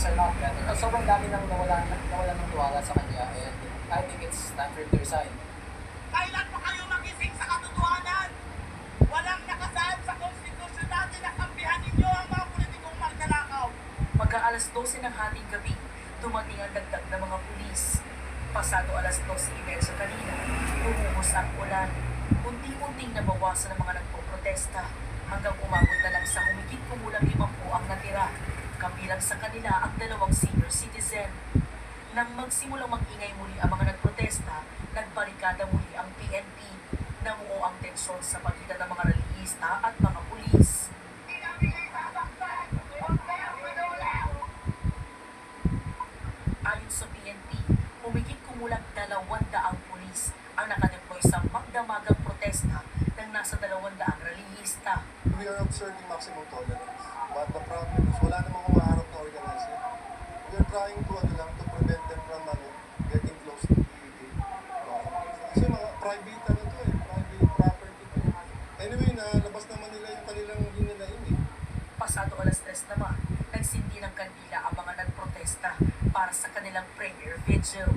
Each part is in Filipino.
Sir Nokia, sobrang dami nang nawala ng tiwala sa kanya, and I think it's time for him to resign. Kailan pa kayo magising sa katotohanan? Walang nakasaad sa konstitusyon natin na kampihan ninyo ang mga politikong magnanakaw. Magka-alas 12 ng hating gabi, dumating ang dagdag ng mga pulis. Pasado alas 12:30 kanina, bumuhos ang ulan. Unti-unting nabawasan ang mga nagpoprotesta hanggang umabot na lang sa humigit kumulang 50 ang natira. Kabilang sa kanila ang 2 senior citizen. Nang magsimulang mag-ingay muli ang mga nagprotesta, nagbarikada muli ang PNP. Namuo ang tensyon sa pagitan ng mga relihista at mga pulis. Ayon sa PNP, humigit kumulang 200 pulis ang nakadeploy sa magdamagang protesta ng nasa 200 relihista. We are observing maximum tolerance. But the problem is, wala namang umaharap na organizer. We are trying to, to prevent them from getting close to the kasi mga private private property to. Anyway, nalabas naman nila yung kanilang hinanain eh. Pasado alas 3 naman, nagsindi ng kandila ang mga nagprotesta para sa kanilang prayer vigil.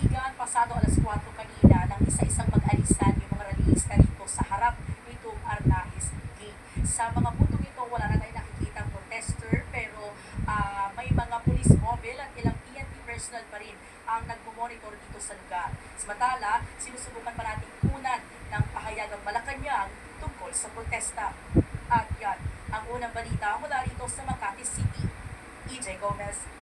Igan, pasado alas 4 kanina nang isa-isang mag-alisan yung mga relihista rito sa harap nitong Arnaiz Gate. Sa mga puntong ito, wala na tayo nakikitang protester, pero may mga police mobile at ilang PNP personnel pa rin ang nagmumonitor dito sa lugar. Samantala, sinusubukan pa nating kunan ng pahayagang Malacanang tungkol sa protesta. At yan, ang unang balita mula rito sa Makati City. EJ Gomez.